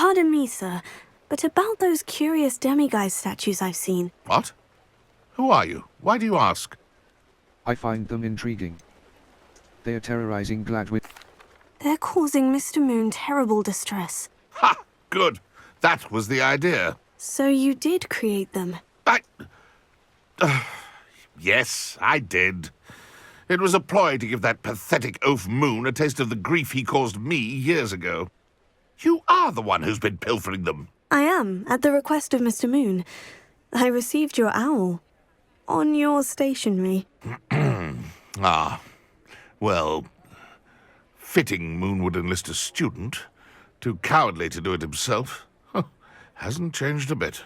Pardon me, sir, but about those curious demiguise statues I've seen. What? Who are you? Why do you ask? I find them intriguing. They are terrorizing Gladwin. They're causing Mr. Moon terrible distress. Ha! Good. That was the idea. So you did create them? Yes, I did. It was a ploy to give that pathetic oaf Moon a taste of the grief he caused me years ago. You are the one who's been pilfering them. I am, at the request of Mr. Moon. I received your owl. On your stationery. Ah. Well, fitting Moon would enlist a student. Too cowardly to do it himself. Hasn't changed a bit.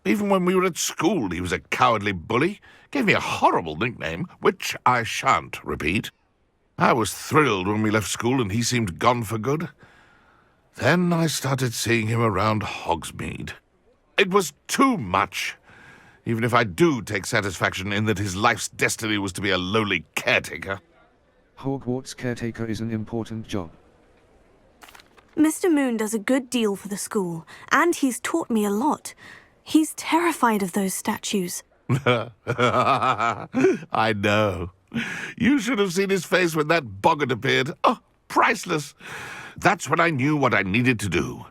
Even when we were at school, he was a cowardly bully. Gave me a horrible nickname, which I shan't repeat. I was thrilled when we left school and he seemed gone for good. Then I started seeing him around Hogsmeade. It was too much. Even if I do take satisfaction in that his life's destiny was to be a lowly caretaker. Hogwarts caretaker is an important job. Mr. Moon does a good deal for the school, and he's taught me a lot. He's terrified of those statues. I know. You should have seen his face when that boggart appeared. Oh, priceless. That's when I knew what I needed to do.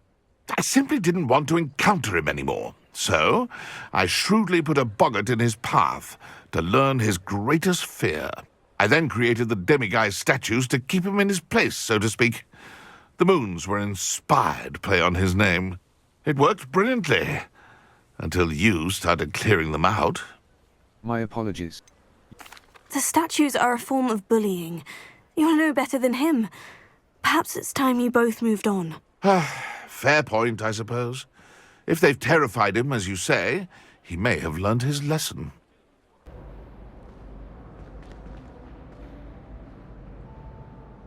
I simply didn't want to encounter him anymore. So, I shrewdly put a boggart in his path to learn his greatest fear. I then created the demiguise statues to keep him in his place, so to speak. The moons were inspired play on his name. It worked brilliantly. Until you started clearing them out. My apologies. The statues are a form of bullying. You're no better than him. Perhaps it's time you both moved on. Fair point, I suppose. If they've terrified him, as you say, he may have learned his lesson.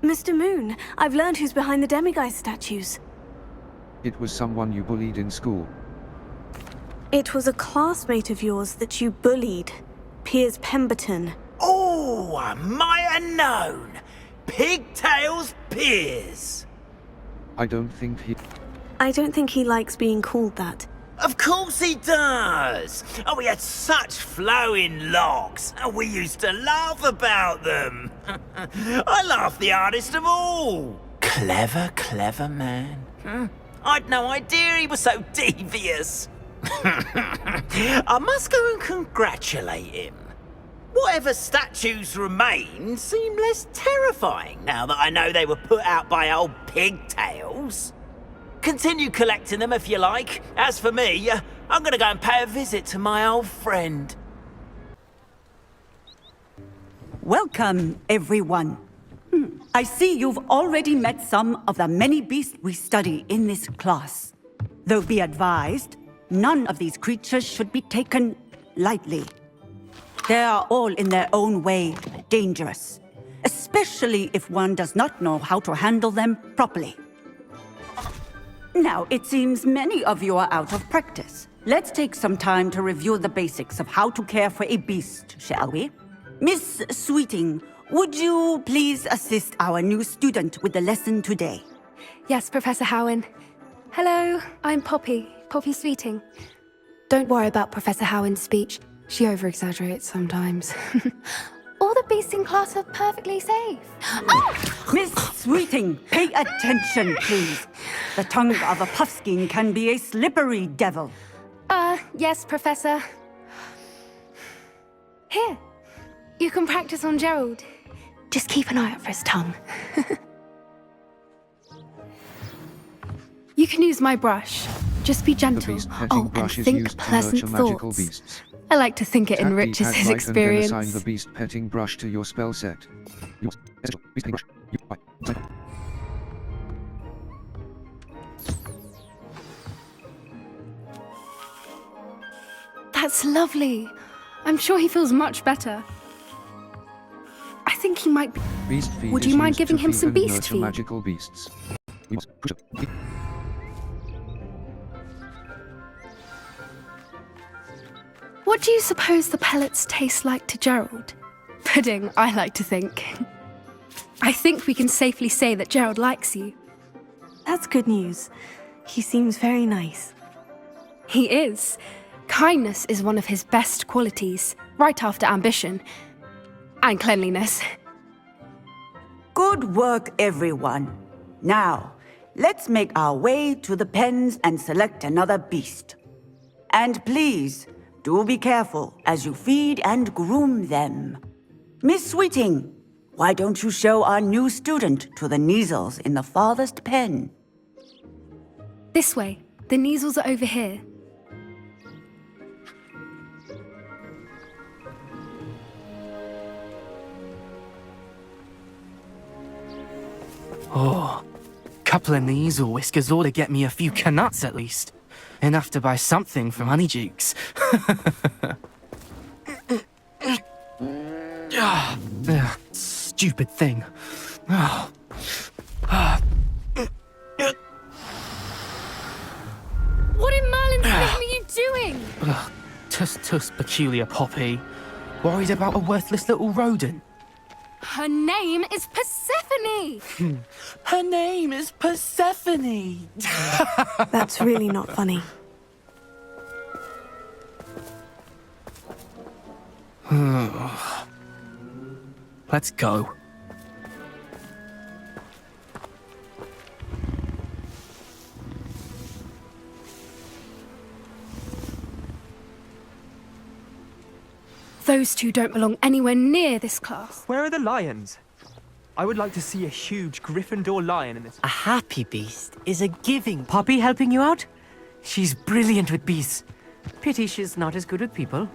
Mr. Moon, I've learned who's behind the demiguise statues. It was someone you bullied in school. It was a classmate of yours that you bullied, Piers Pemberton. Oh, I might have known. Pigtails Piers. I don't think he likes being called that. Of course he does. Oh, we had such flowing locks, and we used to laugh about them. I laughed the hardest of all. Clever, clever man. I'd no idea he was so devious. I must go and congratulate him. Whatever statues remain seem less terrifying now that I know they were put out by old pigtails. Continue collecting them if you like. As for me, I'm gonna go and pay a visit to my old friend. Welcome, everyone. I see you've already met some of the many beasts we study in this class. Though be advised, none of these creatures should be taken lightly. They are all in their own way dangerous, especially if one does not know how to handle them properly. Now, it seems many of you are out of practice. Let's take some time to review the basics of how to care for a beast, shall we? Miss Sweeting, would you please assist our new student with the lesson today? Yes, Professor Howin. Hello, I'm Poppy Sweeting. Don't worry about Professor Howin's speech. She over-exaggerates sometimes. All the beasts in class are perfectly safe. Oh! Miss Sweeting, pay attention, please. The tongue of a puffskein can be a slippery devil. Yes, Professor. Here, you can practice on Gerald. Just keep an eye out for his tongue. You can use my brush. Just be gentle. Oh, and think pleasant thoughts. I like to think it enriches his experience. Assign the beast petting brush to your spell set. That's lovely. I'm sure he feels much better. I think he might be... Would you mind giving him some beast feed? Magical beasts. What do you suppose the pellets taste like to Gerald? Pudding, I like to think. I think we can safely say that Gerald likes you. That's good news. He seems very nice. He is. Kindness is one of his best qualities, right after ambition. And cleanliness. Good work, everyone. Now, let's make our way to the pens and select another beast. And please, do be careful as you feed and groom them. Miss Sweeting, why don't you show our new student to the Kneazles in the farthest pen? This way. The Kneazles are over here. Oh, couple of Kneazle whiskers ought to get me a few canuts at least. Enough to buy something from Honeydukes. Stupid thing. What in Merlin's name are you doing? Tuss, peculiar Poppy. Worried about a worthless little rodent. Her name is Persephone! Her name is Persephone. That's really not funny. Let's go. Those two don't belong anywhere near this class. Where are the lions? I would like to see a huge Gryffindor lion in this. A happy beast is a giving. Poppy helping you out? She's brilliant with beasts. Pity she's not as good with people.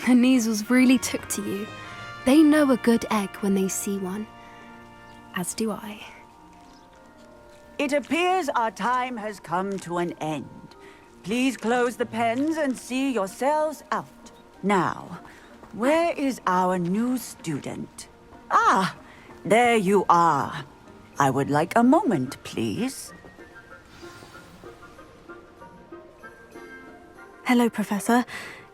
The Kneazles really took to you. They know a good egg when they see one. As do I. It appears our time has come to an end. Please close the pens and see yourselves out. Now, where is our new student? Ah, there you are. I would like a moment, please. Hello, Professor.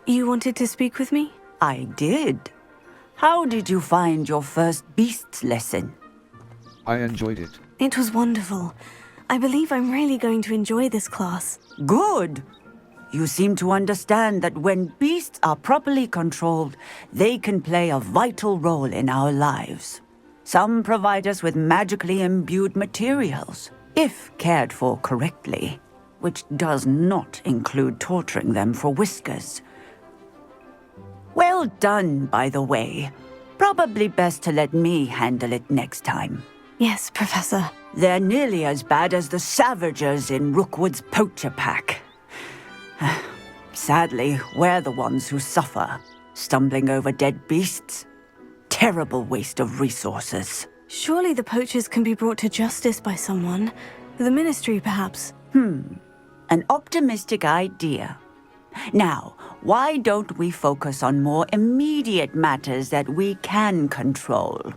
You wanted to speak with me? I did. How did you find your first beasts lesson? I enjoyed it. It was wonderful. I believe I'm really going to enjoy this class. Good. You seem to understand that when beasts are properly controlled, they can play a vital role in our lives. Some provide us with magically imbued materials, if cared for correctly, which does not include torturing them for whiskers. Well done, by the way. Probably best to let me handle it next time. Yes, Professor. They're nearly as bad as the Savagers in Rookwood's poacher pack. Sadly, we're the ones who suffer, stumbling over dead beasts. Terrible waste of resources. Surely the poachers can be brought to justice by someone. The Ministry, perhaps. An optimistic idea. Now, why don't we focus on more immediate matters that we can control?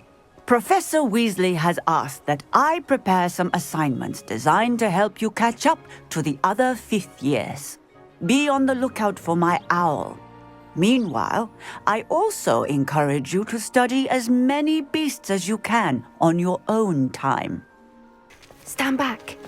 Professor Weasley has asked that I prepare some assignments designed to help you catch up to the other fifth years. Be on the lookout for my owl. Meanwhile, I also encourage you to study as many beasts as you can on your own time. Stand back.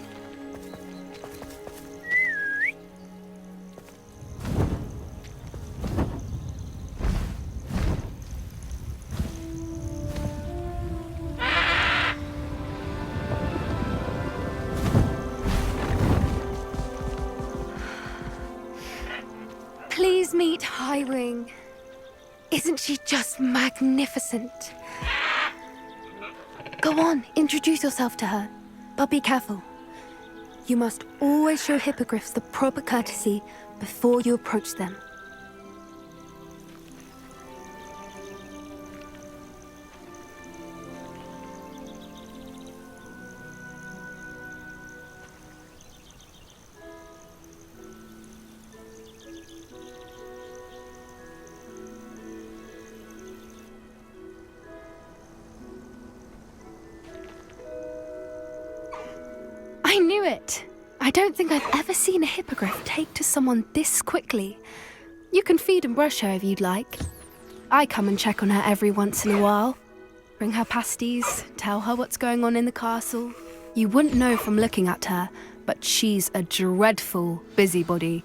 Please meet Highwing. Isn't she just magnificent? Go on, introduce yourself to her. But be careful. You must always show hippogriffs the proper courtesy before you approach them. it. I don't think I've ever seen a hippogriff take to someone this quickly. You can feed and brush her if you'd like. I come and check on her every once in a while. Bring her pasties, tell her what's going on in the castle. You wouldn't know from looking at her, but she's a dreadful busybody.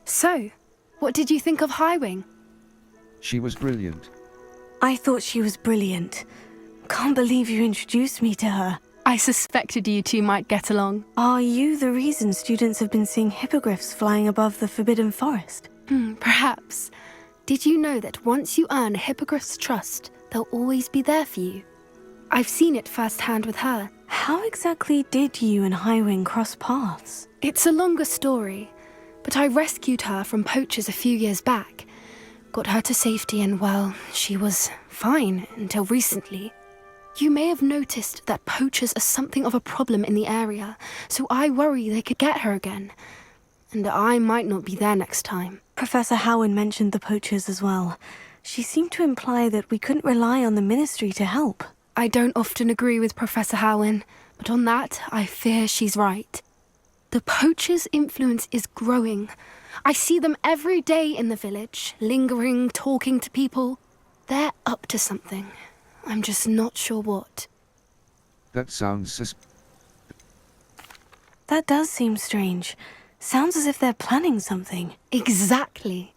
So, what did you think of Highwing? She was brilliant. I thought she was brilliant. Can't believe you introduced me to her. I suspected you two might get along. Are you the reason students have been seeing hippogriffs flying above the Forbidden Forest? Perhaps. Did you know that once you earn a hippogriff's trust, they'll always be there for you? I've seen it firsthand with her. How exactly did you and Highwing cross paths? It's a longer story, but I rescued her from poachers a few years back. Got her to safety and, well, she was fine until recently. You may have noticed that poachers are something of a problem in the area, so I worry they could get her again. And I might not be there next time. Professor Howin mentioned the poachers as well. She seemed to imply that we couldn't rely on the ministry to help. I don't often agree with Professor Howin, but on that, I fear she's right. The poachers' influence is growing. I see them every day in the village, lingering, talking to people. They're up to something. I'm just not sure what. That sounds That does seem strange. Sounds as if they're planning something. Exactly.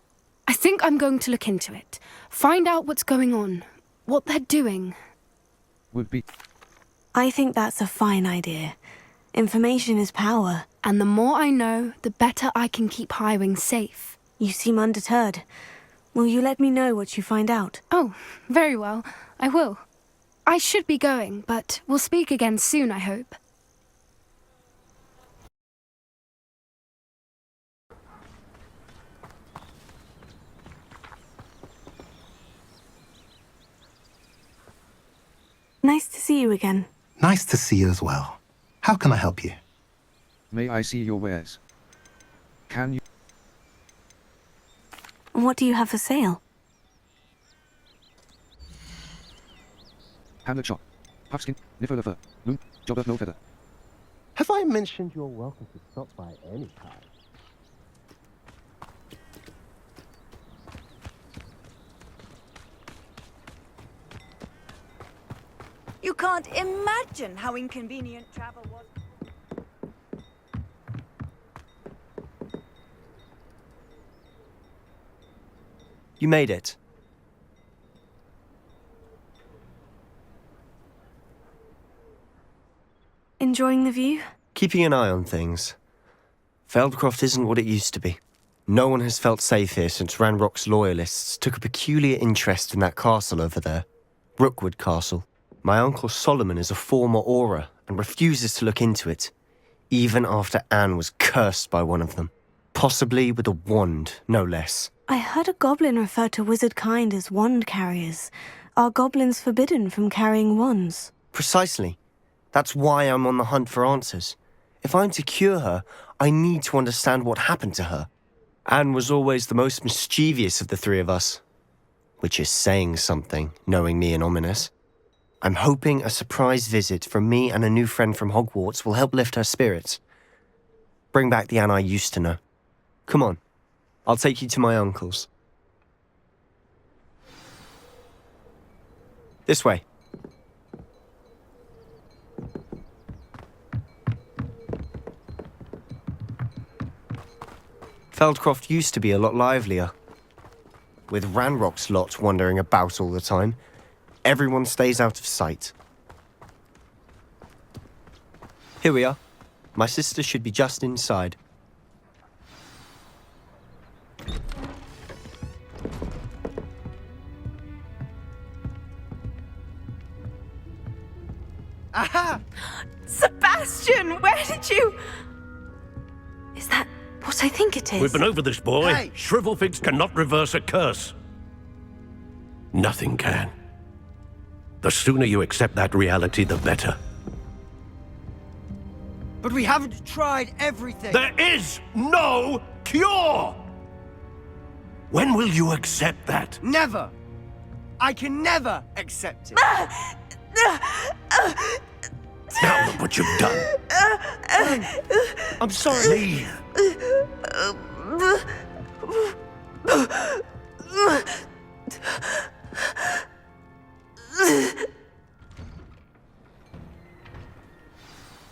I think I'm going to look into it. Find out what's going on, what they're doing. would be. I think that's a fine idea. Information is power. And the more I know, the better I can keep Highwing safe. You seem undeterred. Will you let me know what you find out? Oh, very well. I will. I should be going, but we'll speak again soon, I hope. Nice to see you again. Nice to see you as well. How can I help you? May I see your wares? Can you? What do you have for sale? Hamlet chop. Puffskin, niffer fur, moon, job of no feather. Have I mentioned you're welcome to stop by any time? You can't imagine how inconvenient travel was. You made it. Enjoying the view? Keeping an eye on things. Feldcroft isn't what it used to be. No one has felt safe here since Ranrock's loyalists took a peculiar interest in that castle over there. Rookwood Castle. My uncle Solomon is a former Auror and refuses to look into it, even after Anne was cursed by one of them. Possibly with a wand, no less. I heard a goblin refer to wizard kind as wand carriers. Are goblins forbidden from carrying wands? Precisely. That's why I'm on the hunt for answers. If I'm to cure her, I need to understand what happened to her. Anne was always the most mischievous of the three of us. Which is saying something, knowing me and ominous. I'm hoping a surprise visit from me and a new friend from Hogwarts will help lift her spirits. Bring back the Anne I used to know. Come on, I'll take you to my uncle's. This way. Feldcroft used to be a lot livelier. With Ranrock's lot wandering about all the time, everyone stays out of sight. Here we are. My sister should be just inside. Aha! Sebastian, where did you... Is that what I think it is? We've been over this, boy. Hey. Shrivelfigs cannot reverse a curse. Nothing can. The sooner you accept that reality, the better. But we haven't tried everything. There is no cure! When will you accept that? Never. I can never accept it. Now look what you've done. I'm sorry. Leave.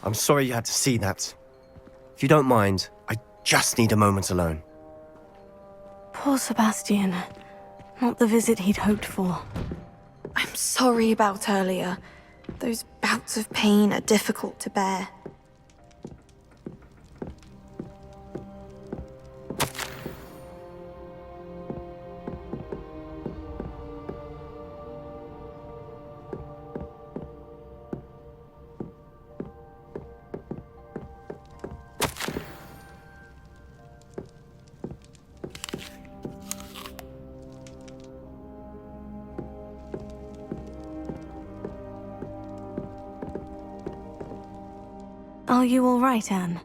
I'm sorry you had to see that. If you don't mind, I just need a moment alone. Poor Sebastian. Not the visit he'd hoped for. I'm sorry about earlier. Those bouts of pain are difficult to bear. Are you all right, Anne?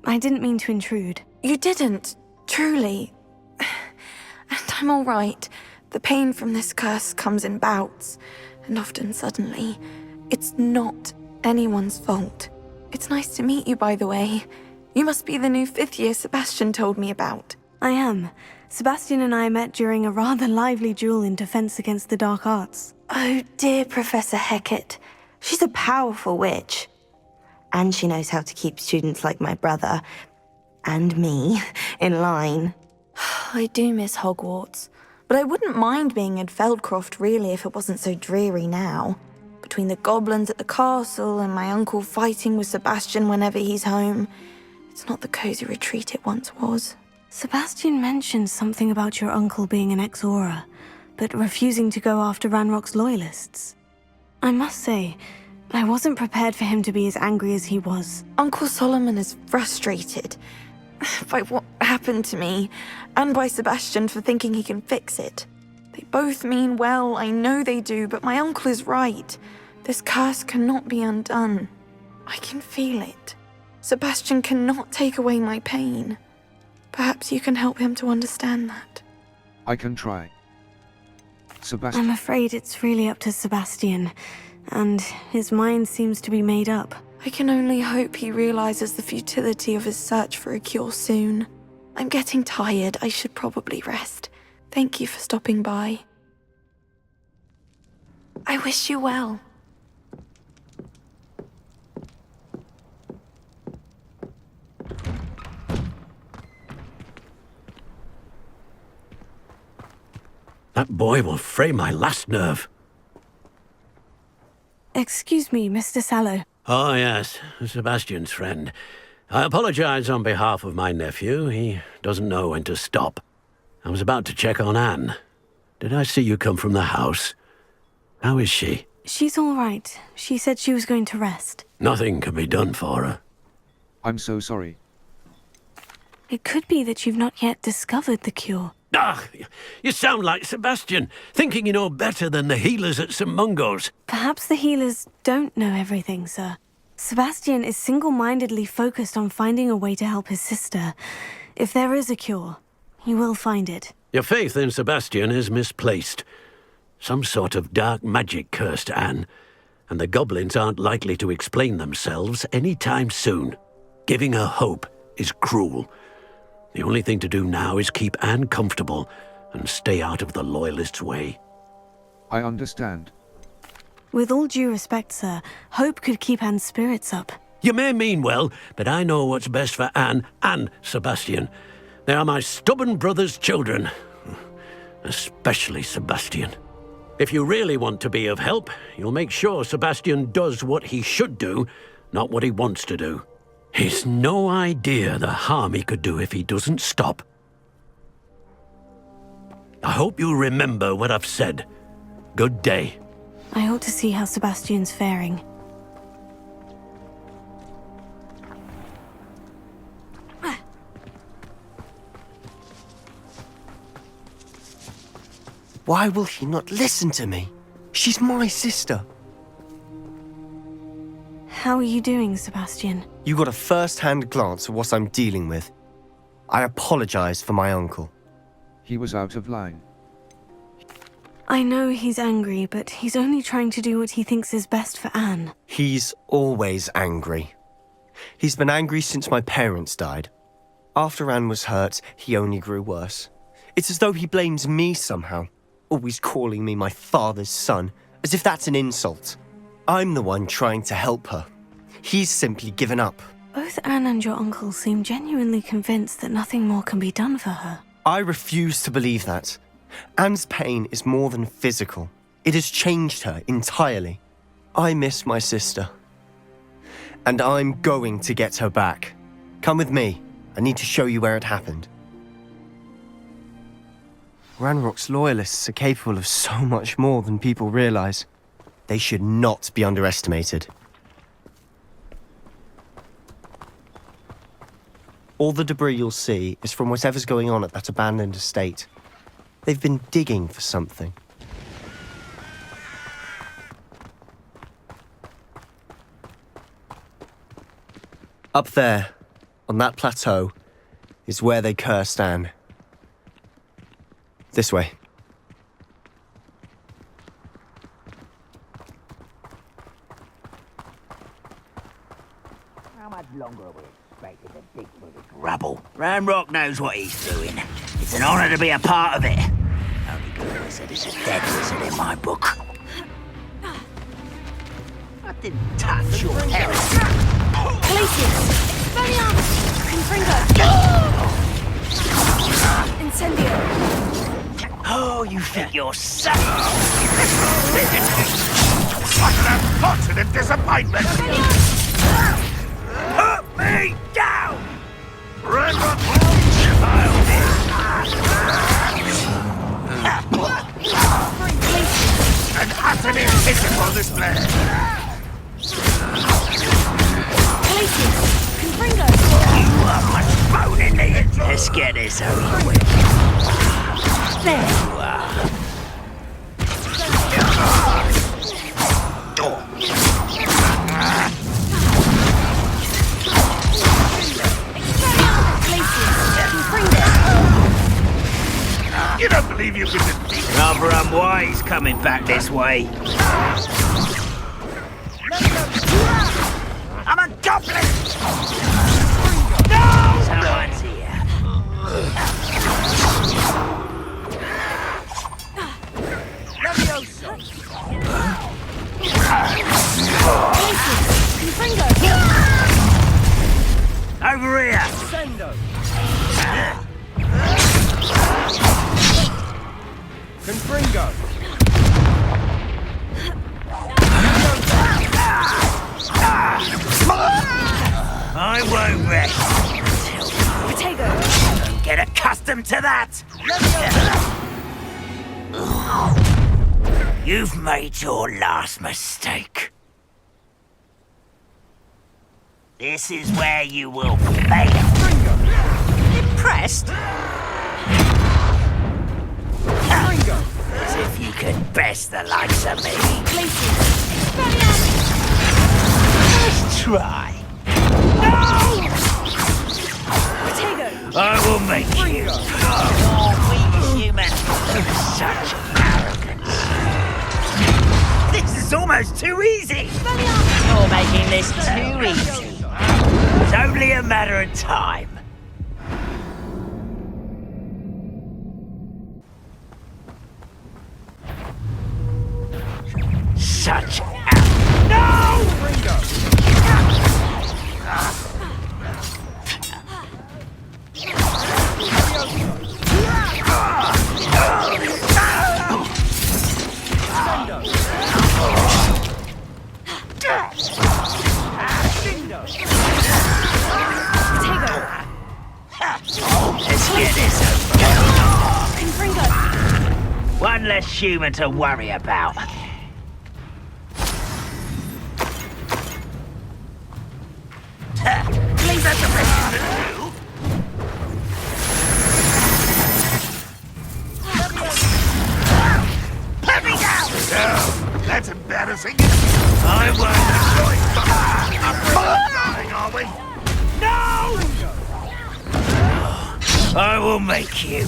I didn't mean to intrude. You didn't, truly. And I'm all right. The pain from this curse comes in bouts, and often suddenly. It's not anyone's fault. It's nice to meet you, by the way. You must be the new 5th year Sebastian told me about. I am. Sebastian and I met during a rather lively duel in defense against the dark arts. Oh dear, Professor Hecat. She's a powerful witch. And she knows how to keep students like my brother, and me, in line. I do miss Hogwarts, but I wouldn't mind being in Feldcroft really if it wasn't so dreary now. Between the goblins at the castle and my uncle fighting with Sebastian whenever he's home, it's not the cozy retreat it once was. Sebastian mentioned something about your uncle being an ex-Auror, but refusing to go after Ranrock's loyalists. I must say, I wasn't prepared for him to be as angry as he was. Uncle Solomon is frustrated by what happened to me, and by Sebastian for thinking he can fix it. They both mean well, I know they do, but my uncle is right. This curse cannot be undone. I can feel it. Sebastian cannot take away my pain. Perhaps you can help him to understand that. I can try. Sebastian. I'm afraid it's really up to Sebastian, and his mind seems to be made up. I can only hope he realizes the futility of his search for a cure soon. I'm getting tired. I should probably rest. Thank you for stopping by. I wish you well. That boy will fray my last nerve. Excuse me, Mr. Sallow. Oh, yes, Sebastian's friend. I apologize on behalf of my nephew. He doesn't know when to stop. I was about to check on Anne. Did I see you come from the house? How is she? She's all right. She said she was going to rest. Nothing can be done for her. I'm so sorry. It could be that you've not yet discovered the cure. Ah, you sound like Sebastian, thinking you know better than the healers at St. Mungo's. Perhaps the healers don't know everything, sir. Sebastian is single-mindedly focused on finding a way to help his sister. If there is a cure, he will find it. Your faith in Sebastian is misplaced. Some sort of dark magic cursed Anne, and the goblins aren't likely to explain themselves any time soon. Giving her hope is cruel. The only thing to do now is keep Anne comfortable and stay out of the Loyalists' way. I understand. With all due respect, sir, hope could keep Anne's spirits up. You may mean well, but I know what's best for Anne and Sebastian. They are my stubborn brother's children. Especially Sebastian. If you really want to be of help, you'll make sure Sebastian does what he should do, not what he wants to do. He's no idea the harm he could do if he doesn't stop. I hope you remember what I've said. Good day. I ought to see how Sebastian's faring. Why will he not listen to me? She's my sister. How are you doing, Sebastian? You got a first-hand glance at what I'm dealing with. I apologize for my uncle. He was out of line. I know he's angry, but he's only trying to do what he thinks is best for Anne. He's always angry. He's been angry since my parents died. After Anne was hurt, he only grew worse. It's as though he blames me somehow, always calling me my father's son, as if that's an insult. I'm the one trying to help her. He's simply given up. Both Anne and your uncle seem genuinely convinced that nothing more can be done for her. I refuse to believe that. Anne's pain is more than physical. It has changed her entirely. I miss my sister. And I'm going to get her back. Come with me. I need to show you where it happened. Ranrock's loyalists are capable of so much more than people realize. They should not be underestimated. All the debris you'll see is from whatever's going on at that abandoned estate. They've been digging for something. Up there, on that plateau, is where they cursed Anne. This way. How much longer are we expected to dig through this rubble? Ranrock knows what he's doing. It's an honor to be a part of it. Only because I said it's a dead wizard in my book. I didn't touch your heresy. Glacius! Expelliarmus! Confringo! Incendio! Oh, you think you're so... What an unfortunate disappointment! Put me down! Ranrock an utterly pitiful display! Glacius! Confringo! You are much bone in the end. Let's get this over with. There you are. You don't believe you can defeat me? Rather unwise coming back this way. I'm a goblin! No! Someone's here. Over here! Sendo! Confringo! I won't rest Potato! until get accustomed to that! You've made your last mistake. This is where you will fail. Impressed? As if you could best the likes of me. Let's try. No! Potato! I will make you. Oh, weak human. Such arrogance. This is almost too easy. You're making this too easy. It's only a matter of time. Such no! Let's get this over. One less human to worry about. Please, that's the best you can do. wait! No! I will make you.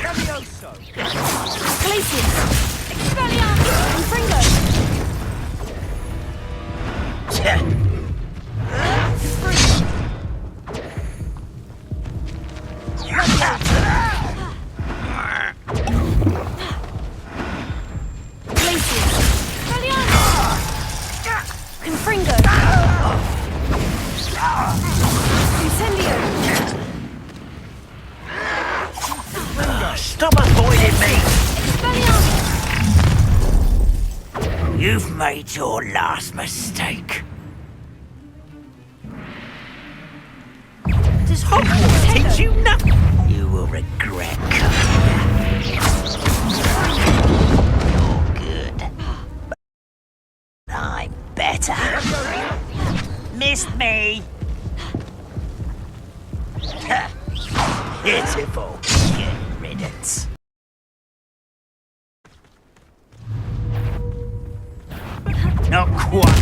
Levioso! Glacius! Expelliarmus! Confringo! Glacius! Expelliarmus! Confringo! Incendio! Stop avoiding me! Expelliarmus! You've made your last mistake. Does Hogwarts teach you nothing? You will regret coming here. You're good. But I'm better. Missed me. Pitiful. Get riddance. Not quite.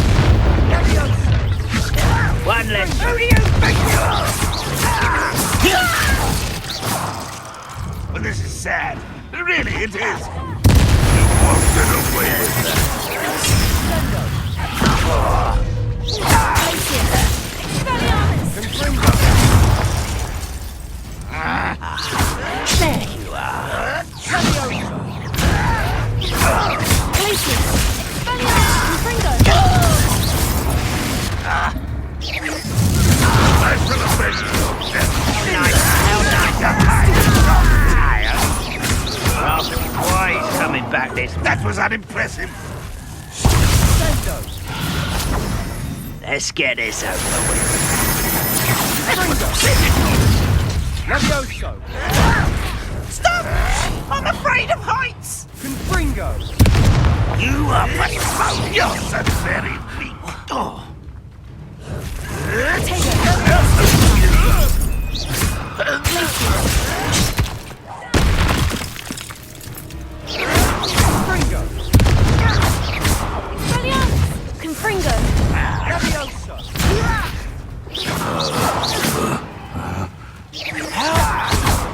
One less. Who do you think you are? Well, this is sad. Really, it is. You won't get away with that. There you are. Why is coming back this? That was unimpressive. Let's get this over with. Levioso! Stop! I'm afraid of heights. Confringo! You are postponed. You're so very weak. Oh. Confringo! Confringo! Levioso!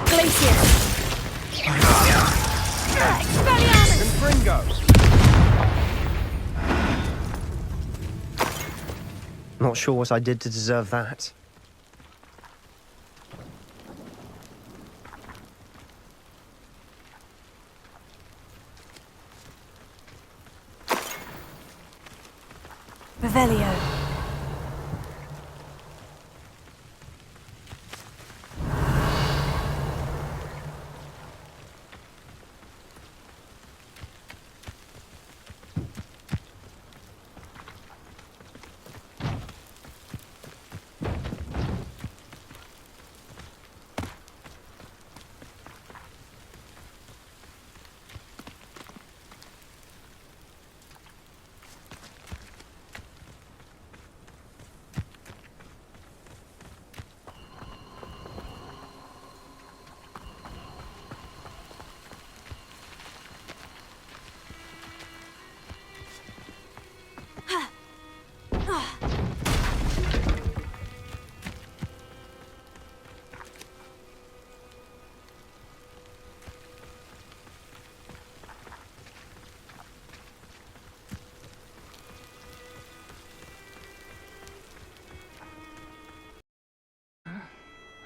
Glacius! Expelliarmus! Confringo! Not sure what I did to deserve that. Revelio.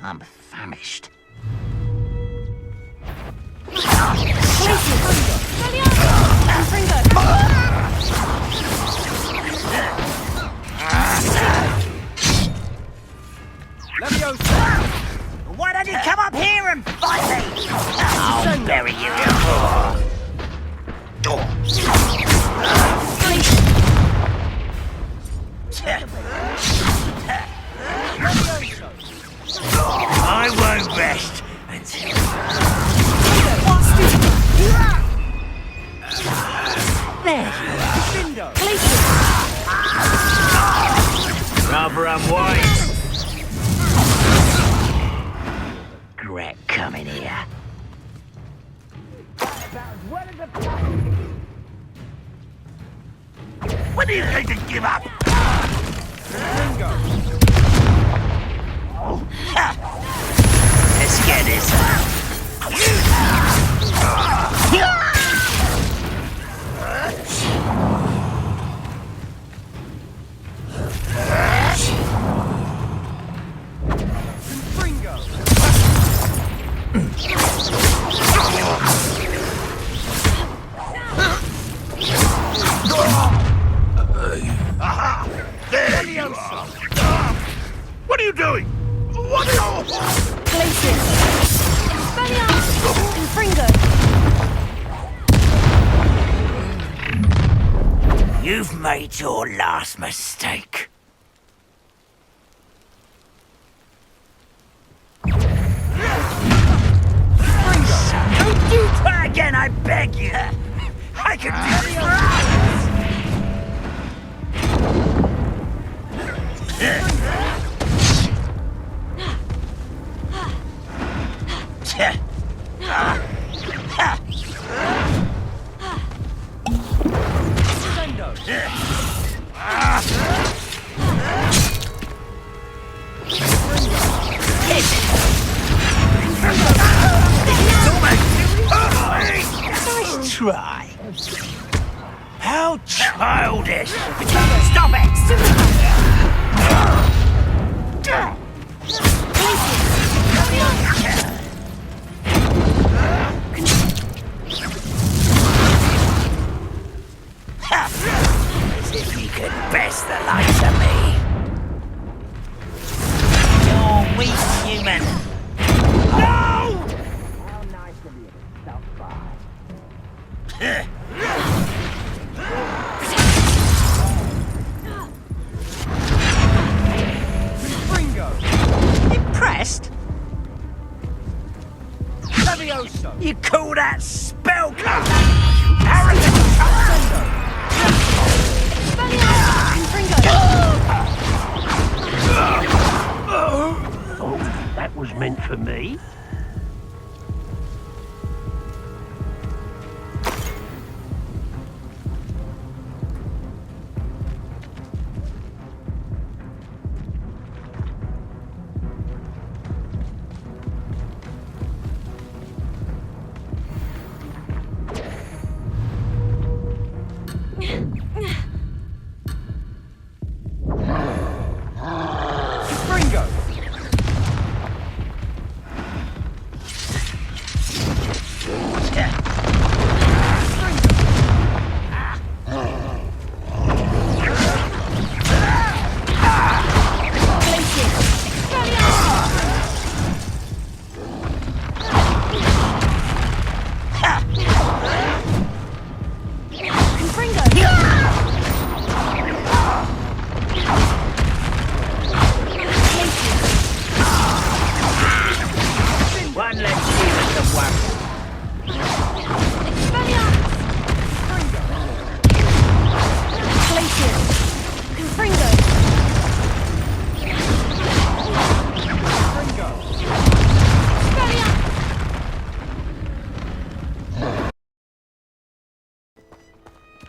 I'm famished. Why don't you come up here and fight me? I'll bury you. I won't rest until... There you are. Rather unwise. Regret coming here. When are you going to give up? Let's get this. Aha! There you are! What are you doing? What are you... Places. Expelliarmus. Confringo. You've made your last mistake. Don't do that again, I beg you! I can do this for hours! Nice try. How childish! Stop As if you could best the likes of me. You're weak, human. No! How nice of you to stop by. Impressed? Levioso. You call that spell cover? Arrogant. Oh, that was meant for me.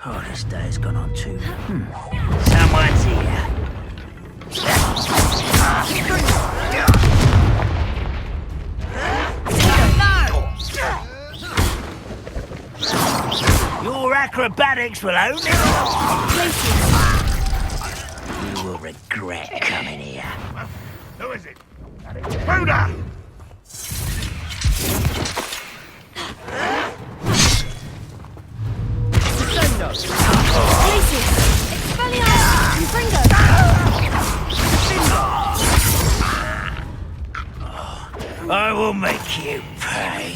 Oh, this day's gone on too long. Someone's here. Your acrobatics will only... You will regret coming here. Who is it? Buddha! I will make you pay.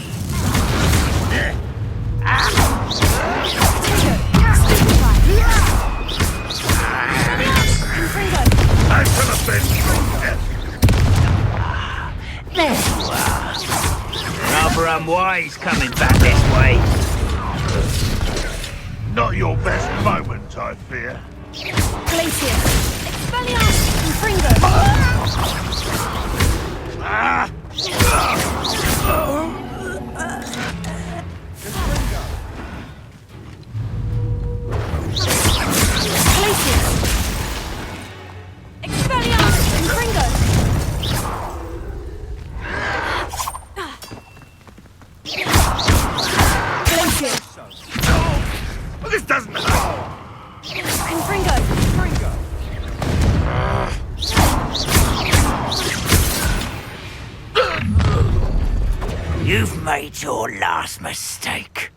I should have been. There you are. Rather unwise coming back this way. Not your best moment, I fear. Glacius. Expelliarmus. Confringo. Confringo! You've made your last mistake.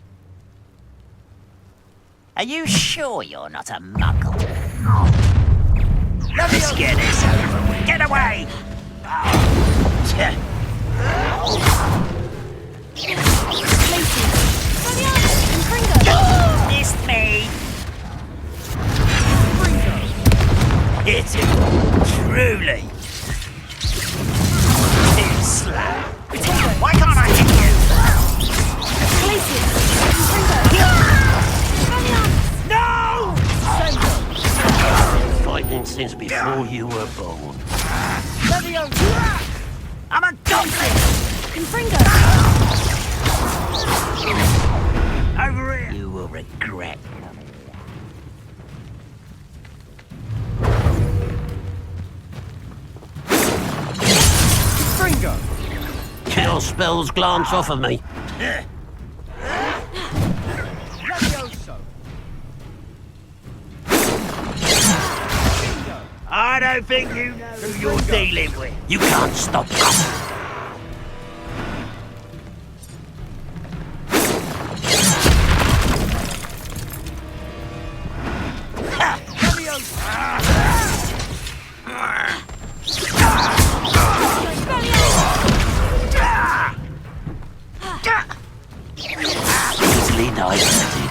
Are you sure you're not a muggle? Let's get this over with. Get away! Missed me! Hit him. Truly. Too slow. Why can't I hit you? No! Fighting since before you were born. I'm a goblin! Over here! You will regret coming. Your spells glance off of me. I don't think you know who you're dealing with. You can't stop us. Easily diverted.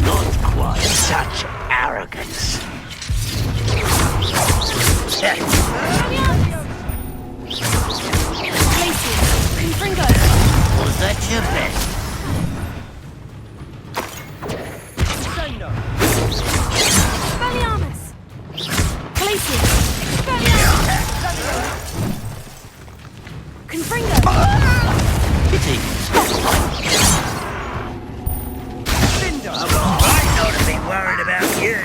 Not quite such arrogance. Was that your best? Pity. I'd not have been worried about you.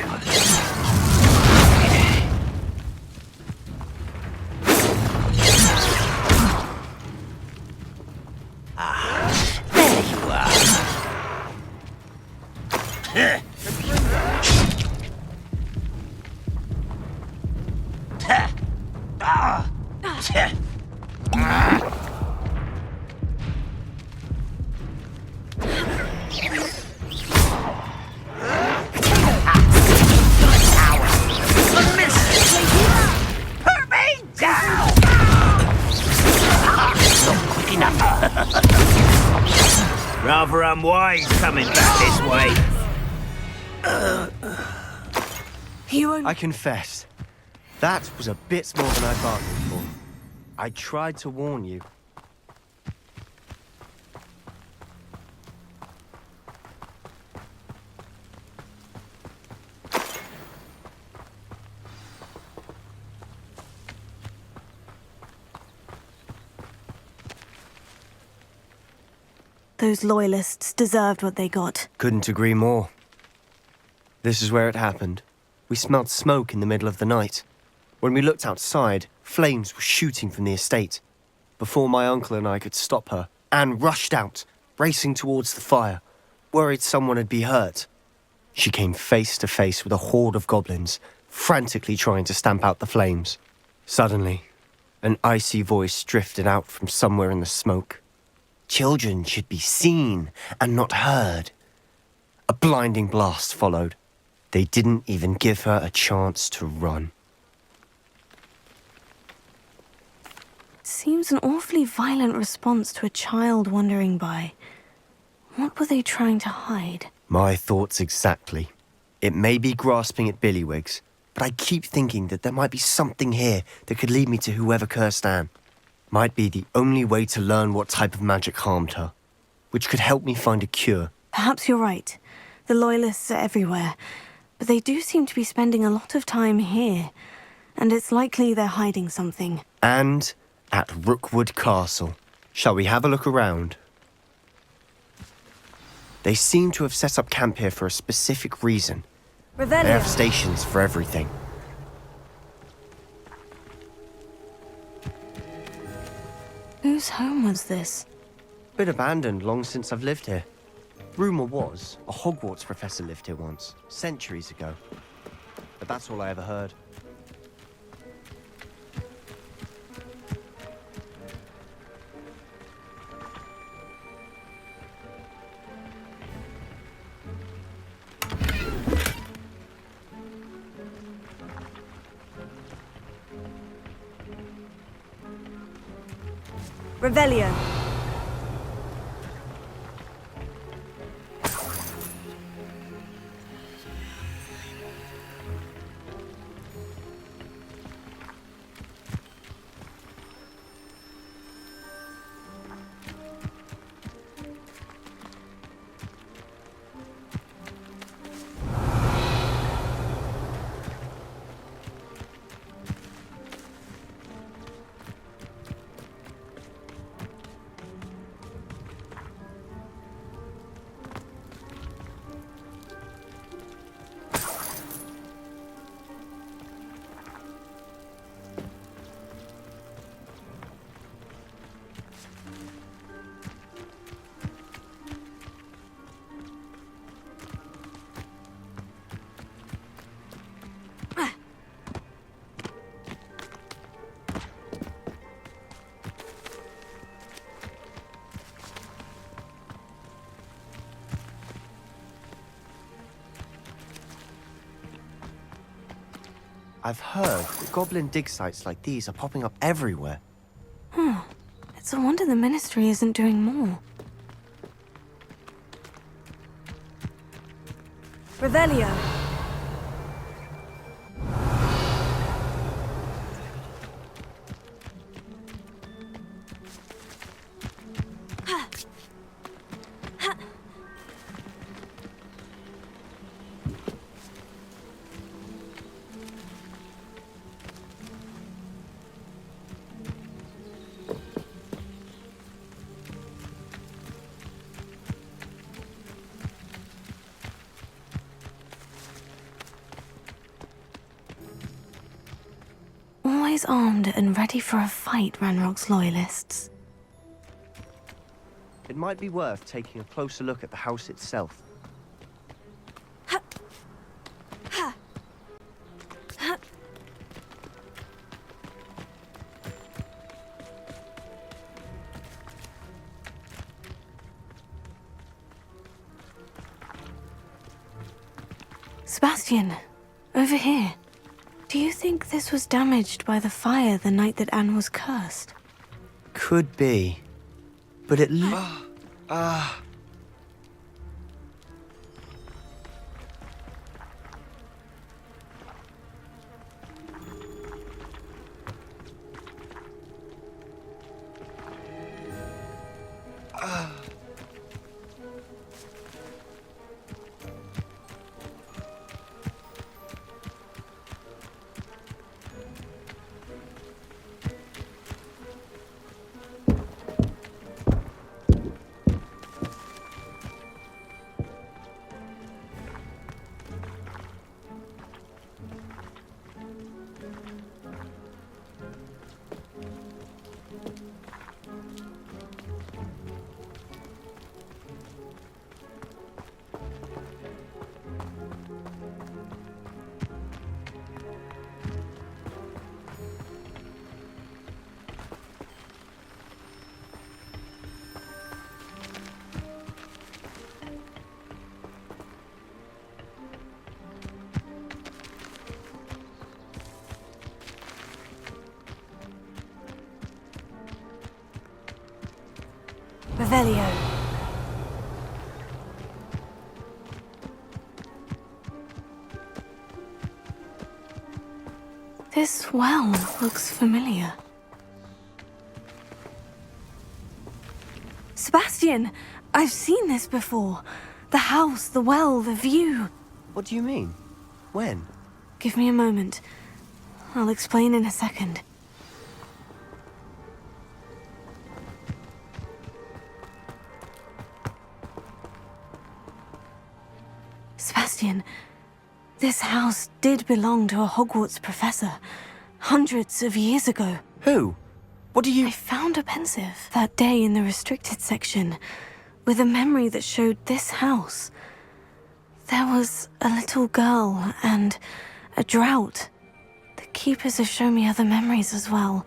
There you are. Put me down! Not quick enough. Rather unwise coming back this way. I confess, that was a bit more than I bargained for. I tried to warn you. Those loyalists deserved what they got. Couldn't agree more. This is where it happened. We smelled smoke in the middle of the night. When we looked outside, flames were shooting from the estate. Before my uncle and I could stop her, Anne rushed out, racing towards the fire, worried someone had been hurt. She came face to face with a horde of goblins, frantically trying to stamp out the flames. Suddenly, an icy voice drifted out from somewhere in the smoke. Children should be seen and not heard. A blinding blast followed. They didn't even give her a chance to run. Seems an awfully violent response to a child wandering by. What were they trying to hide? My thoughts exactly. It may be grasping at Billywigs, but I keep thinking that there might be something here that could lead me to whoever cursed Anne. Might be the only way to learn what type of magic harmed her, which could help me find a cure. Perhaps you're right. The Loyalists are everywhere, but they do seem to be spending a lot of time here, and it's likely they're hiding something. And at Rookwood Castle. Shall we have a look around? They seem to have set up camp here for a specific reason. They have stations for everything. Whose home was this? Been abandoned long since I've lived here. Rumour was, a Hogwarts professor lived here once, centuries ago. But that's all I ever heard. Revelio. I've heard that goblin dig sites like these are popping up everywhere. It's a wonder the Ministry isn't doing more. Revelio. Always armed and ready for a fight, Ranrock's loyalists. It might be worth taking a closer look at the house itself. Sebastian, over here. Do you think this was damaged by the fire the night that Anne was cursed? Could be. But it Revelio. This well looks familiar. Sebastian, I've seen this before. The house, the well, the view. What do you mean? When? Give me a moment. I'll explain in a second. Sebastian, this house did belong to a Hogwarts professor, hundreds of years ago. Who? What do you— I found a pensive that day in the restricted section. with a memory that showed this house. There was a little girl and a drought. The keepers have shown me other memories as well.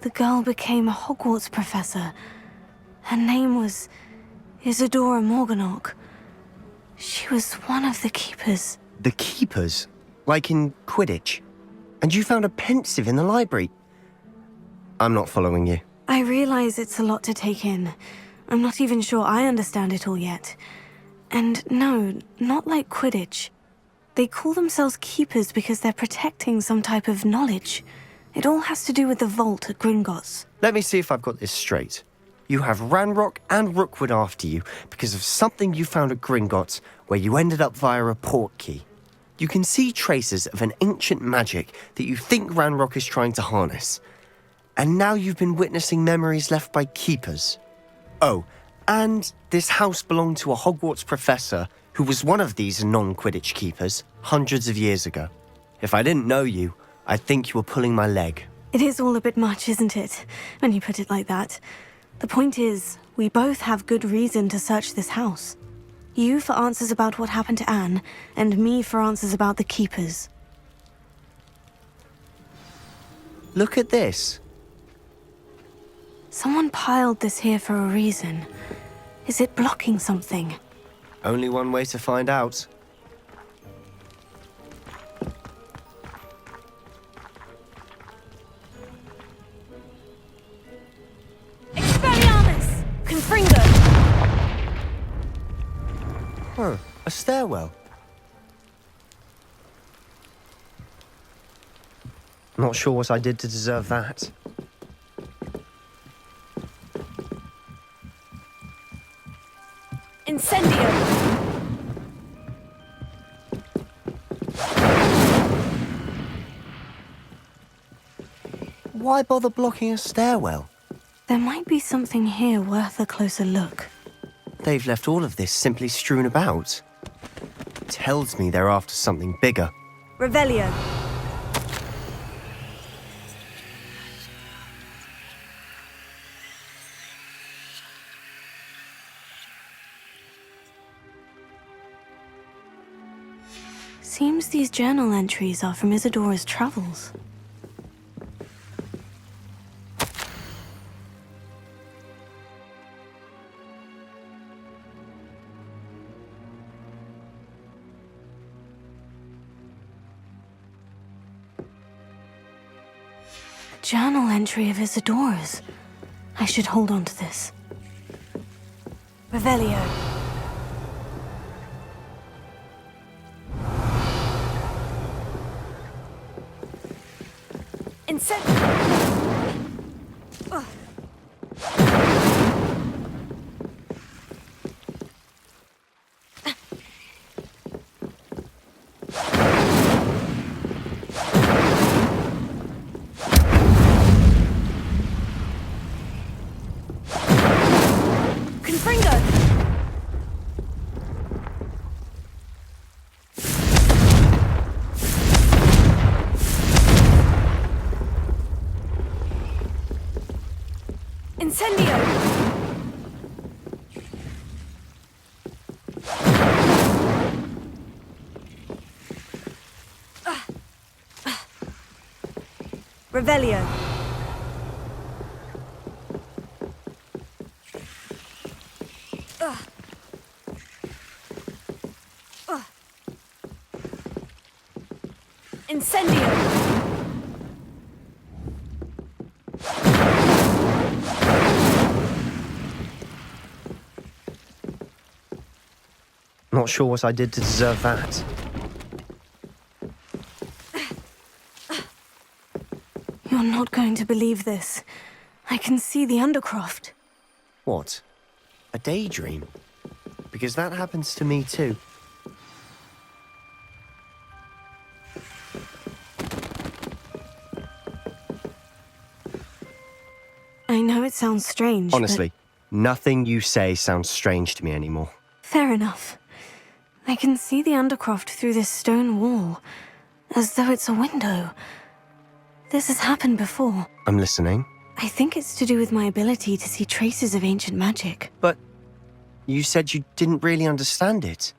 The girl became a Hogwarts professor. Her name was Isadora Morganach. She was one of the keepers. The keepers? Like in Quidditch? And you found a pensive in the library? I'm not following you. I realize it's a lot to take in. I'm not even sure I understand it all yet. And no, not like Quidditch. They call themselves keepers because they're protecting some type of knowledge. It all has to do with the vault at Gringotts. Let me see if I've got this straight. You have Ranrock and Rookwood after you because of something you found at Gringotts where you ended up via a portkey. You can see traces of an ancient magic that you think Ranrock is trying to harness. And now you've been witnessing memories left by keepers. Oh, and this house belonged to a Hogwarts professor who was one of these non-Quidditch keepers hundreds of years ago. If I didn't know you, I'd think you were pulling my leg. It is all a bit much, isn't it, when you put it like that? The point is, we both have good reason to search this house. You for answers about what happened to Anne, and me for answers about the keepers. Look at this. Someone piled this here for a reason. Is it blocking something? Only one way to find out. Expelliarmus! Confringo! Huh, a stairwell. Not sure what I did to deserve that. Incendio! Why bother blocking a stairwell? There might be something here worth a closer look. They've left all of this simply strewn about. Tells me they're after something bigger. Revelio. Seems these journal entries are from Isadora's travels. A journal entry of Isadora's. I should hold on to this. Revelio. Incendio! Revelio. Incendio! Not sure what I did to deserve that. You're not going to believe this. I can see the Undercroft. What? A daydream? Because that happens to me too. I know it sounds strange, Honestly, nothing you say sounds strange to me anymore. Fair enough. I can see the Undercroft through this stone wall, as though it's a window. This has happened before. I'm listening. I think it's to do with my ability to see traces of ancient magic. But You said you didn't really understand it,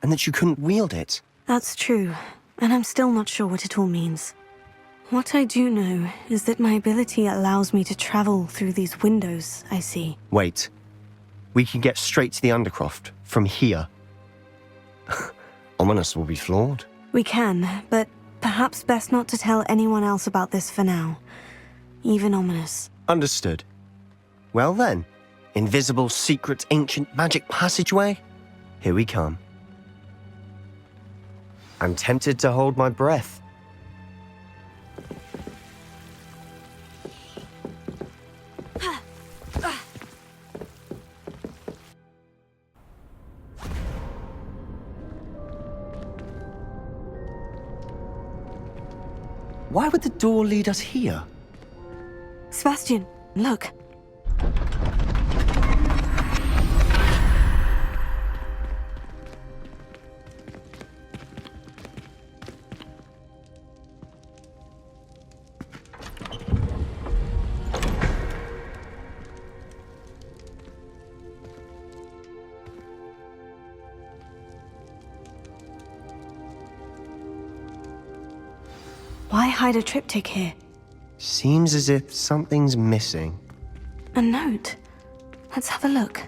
and that you couldn't wield it. That's true, and I'm still not sure what it all means. What I do know is that my ability allows me to travel through these windows I see. Wait. We can get straight to the Undercroft from here. Ominous will be floored. We can, but perhaps best not to tell anyone else about this for now. Even Ominous. Understood. Well then, invisible, secret, ancient magic passageway? Here we come. I'm tempted to hold my breath. Why would the door lead us here? Sebastian, look. Why hide a triptych here? Seems as if something's missing. A note. Let's have a look.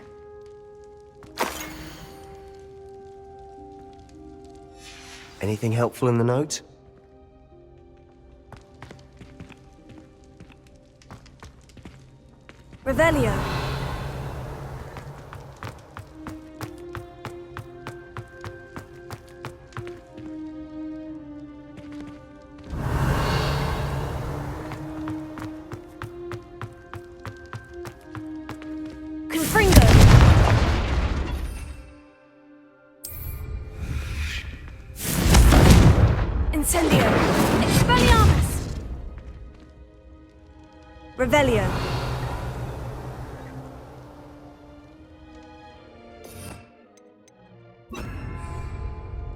Anything helpful in the note? Revelio. Incendio! Expelliarmus! Revelio.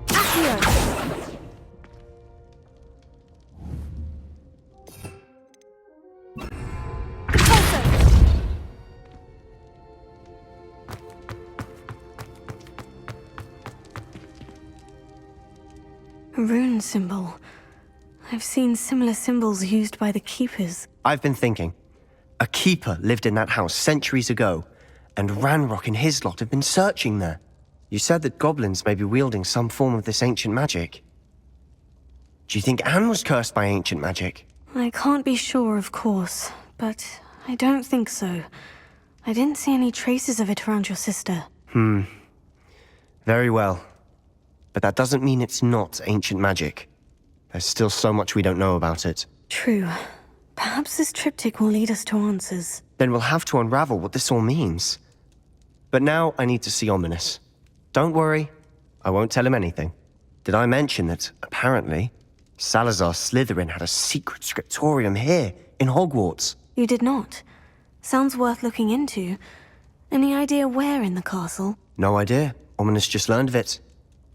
Accio! A rune symbol. I've seen similar symbols used by the Keepers. I've been thinking. A Keeper lived in that house centuries ago, and Ranrock and his lot have been searching there. You said that goblins may be wielding some form of this ancient magic. Do you think Anne was cursed by ancient magic? I can't be sure, of course, but I don't think so. I didn't see any traces of it around your sister. Very well. But that doesn't mean it's not ancient magic. There's still so much we don't know about it. True. Perhaps this triptych will lead us to answers. Then we'll have to unravel what this all means. But now I need to see Ominous. Don't worry, I won't tell him anything. Did I mention that, apparently, Salazar Slytherin had a secret scriptorium here, in Hogwarts? You did not. Sounds worth looking into. Any idea where in the castle? No idea. Ominous just learned of it.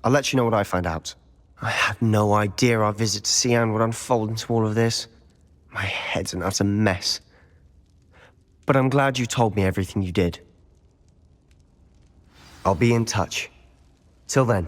I'll let you know what I find out. I had no idea our visit to Sian would unfold into all of this. My head's an utter mess. But I'm glad you told me everything you did. I'll be in touch. Till then.